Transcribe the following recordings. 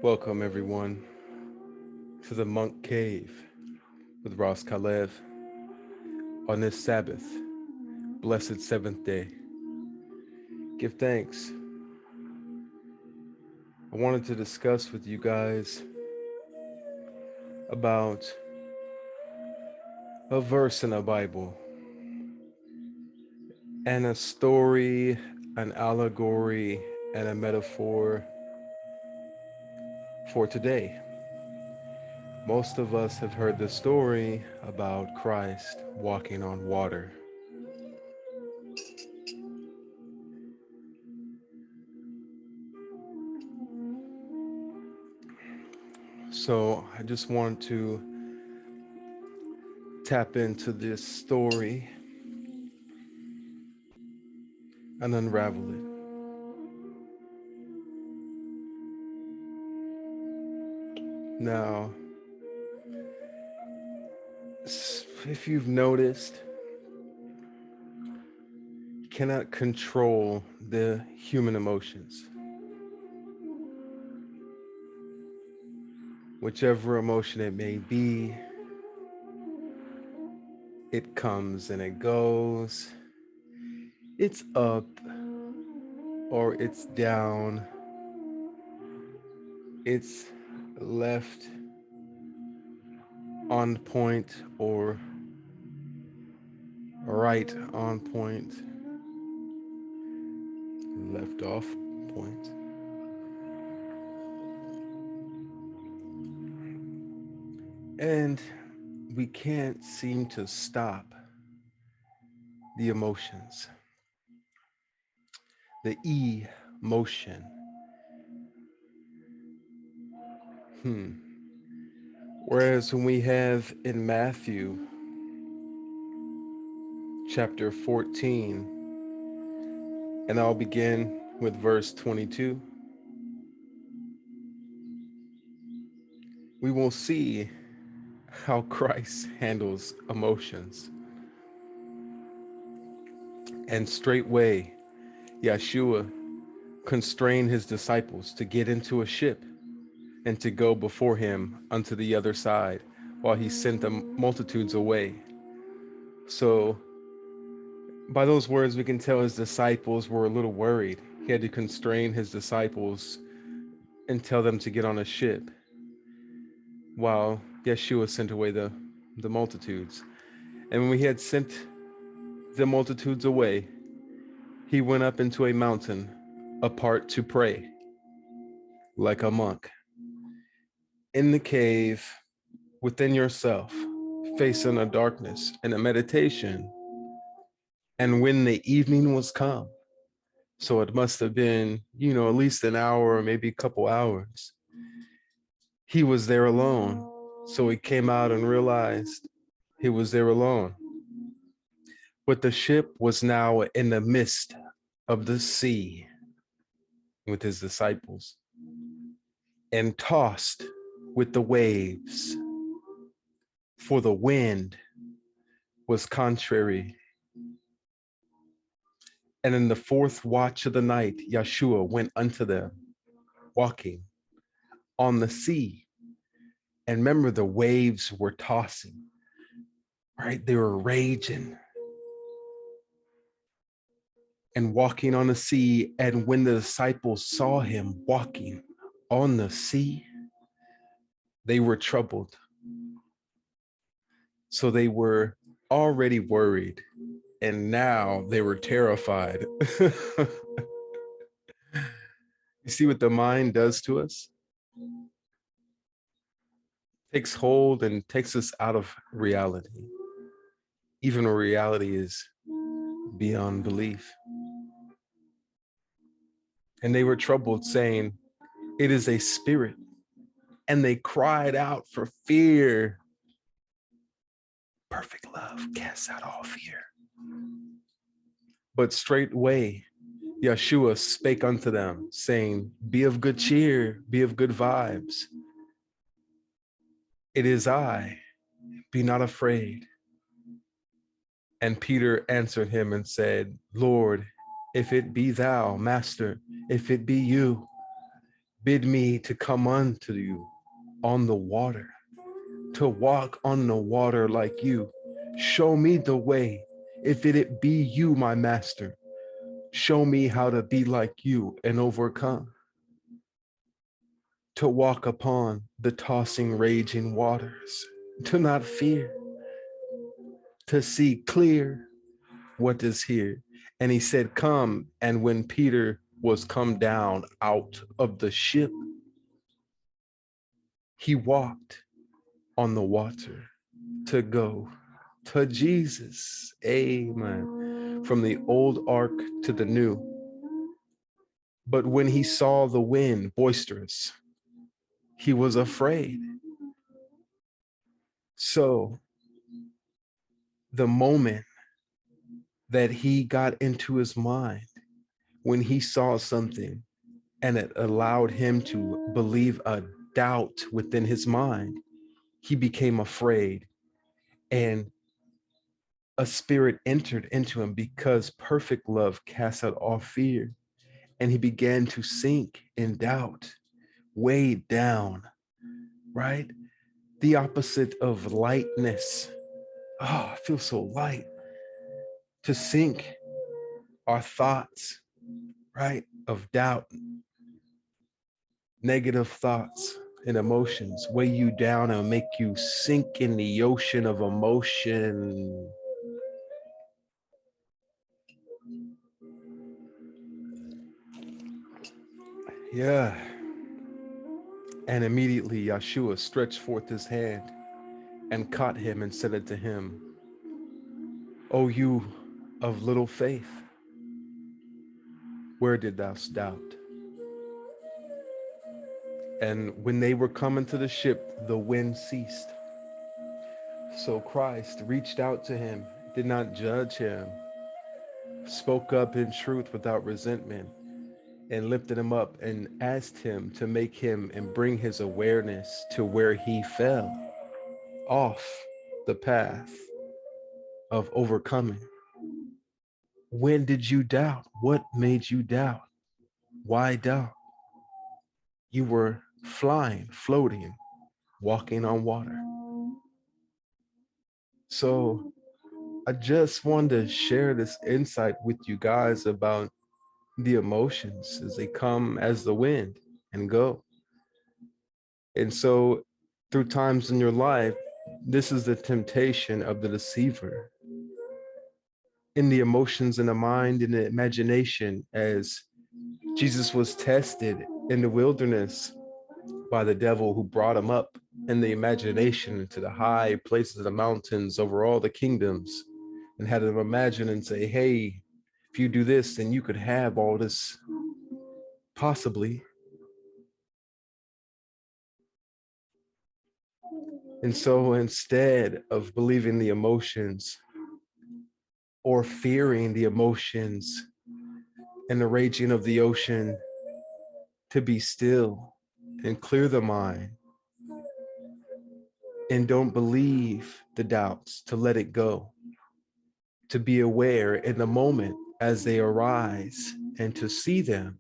Welcome, everyone, to the Monk Cave with Ross Kalev on this Sabbath, blessed seventh day. Give thanks. I wanted to discuss with you guys about a verse in the Bible and a story, an allegory, and a metaphor for today. Most of us have heard the story about Christ walking on water. So I just want to tap into this story and unravel it. Now, if you've noticed, you cannot control the human emotions. Whichever emotion it may be, it comes and it goes. It's up or it's down. It's left on point or right on point, left off point. And we can't seem to stop the emotions. The emotion. Whereas when we have in Matthew chapter 14, and I'll begin with verse 22, we will see how Christ handles emotions. And straightway, Yeshua constrained his disciples to get into a ship and to go before him unto the other side while he sent the multitudes away. So by those words, we can tell his disciples were a little worried. He had to constrain his disciples and tell them to get on a ship while Yeshua sent away the multitudes. And when he had sent the multitudes away, he went up into a mountain apart to pray, like a monk. In the cave, within yourself, facing a darkness and a meditation. And when the evening was come, so it must have been, at least an hour or maybe a couple hours, he was there alone. So he came out and realized he was there alone. But the ship was now in the midst of the sea with his disciples and tossed with the waves, for the wind was contrary. And in the fourth watch of the night, Yeshua went unto them, walking on the sea. And remember, the waves were tossing, right? They were raging and walking on the sea. And when the disciples saw him walking on the sea, they were troubled. So they were already worried, and now they were terrified. You see what the mind does to us? Takes hold and takes us out of reality, even when reality is beyond belief. And they were troubled, saying, "It is a spirit." And they cried out for fear. Perfect love casts out all fear. But straightway, Yeshua spake unto them, saying, "Be of good cheer, be of good vibes. It is I, be not afraid." And Peter answered him and said, "Lord, if it be thou, Master, if it be you, Bid me to come unto you on the water, to walk on the water like you. Show me the way. If it be you, my master, show me how to be like you and overcome. To walk upon the tossing, raging waters, to not fear, to see clear what is here. And he said, come. And when Peter was come down out of the ship, he walked on the water to go to Jesus. Amen. From the old ark to the new. But when he saw the wind boisterous, he was afraid. So the moment that he got into his mind, when he saw something and it allowed him to believe a doubt within his mind, he became afraid, and a spirit entered into him, because perfect love casts out all fear. And he began to sink in doubt, weighed down, right? The opposite of lightness. Oh, I feel so light. To sink our thoughts, right? Of doubt, negative thoughts and emotions weigh you down and make you sink in the ocean of emotion. Yeah. And immediately Yeshua stretched forth his hand and caught him and said unto him, O you of little faith, where did thou doubt? And when they were coming to the ship, the wind ceased. So Christ reached out to him, did not judge him, spoke up in truth without resentment, and lifted him up and asked him to make him and bring his awareness to where he fell off the path of overcoming. When did you doubt? What made you doubt? Why doubt? You were flying, floating, walking on water. So I just wanted to share this insight with you guys about the emotions as they come as the wind and go. And so through times in your life, this is the temptation of the deceiver. In the emotions, in the mind, in the imagination, as Jesus was tested in the wilderness by the devil, who brought him up in the imagination to the high places of the mountains over all the kingdoms, and had him imagine and say, hey, if you do this, then you could have all this, possibly. And so instead of believing the emotions or fearing the emotions and the raging of the ocean, to be still and clear the mind and don't believe the doubts, to let it go, to be aware in the moment as they arise and to see them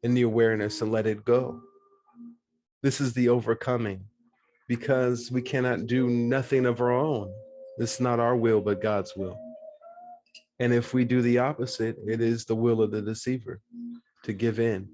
in the awareness and let it go. This is the overcoming, because we cannot do nothing of our own. It's not our will, but God's will. And if we do the opposite, it is the will of the deceiver to give in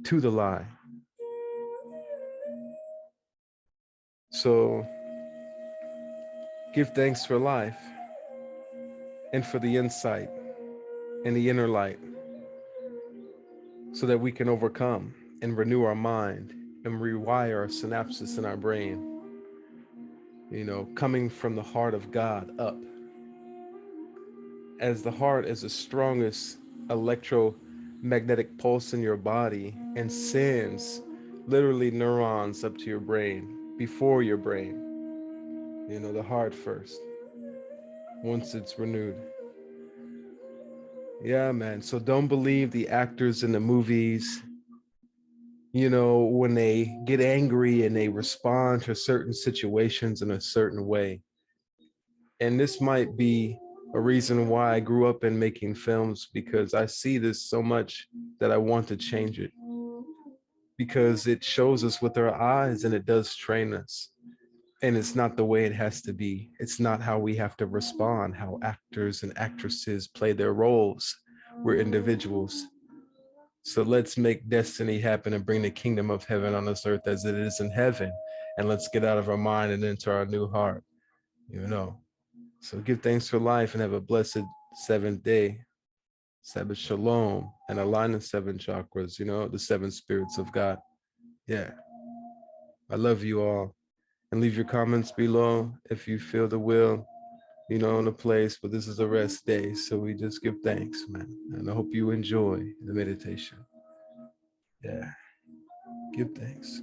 to the lie. So give thanks for life and for the insight and the inner light, so that we can overcome and renew our mind and rewire our synapses in our brain, coming from the heart of God up. As the heart is the strongest electromagnetic pulse in your body and sends literally neurons up to your brain, before your brain, the heart first, once it's renewed. Yeah, man. So don't believe the actors in the movies, when they get angry and they respond to certain situations in a certain way. And this might be a reason why I grew up in making films, because I see this so much that I want to change it. because it shows us with our eyes and it does train us. And it's not the way it has to be. It's not how we have to respond, how actors and actresses play their roles. We're individuals. So let's make destiny happen and bring the kingdom of heaven on this earth as it is in heaven. And let's get out of our mind and into our new heart, you know. So give thanks for life and have a blessed seventh day. Sabbath shalom, and align the seven chakras, the seven spirits of God. Yeah. I love you all. And leave your comments below if you feel the will, in a place, but this is a rest day. So we just give thanks, man. And I hope you enjoy the meditation. Yeah. Give thanks.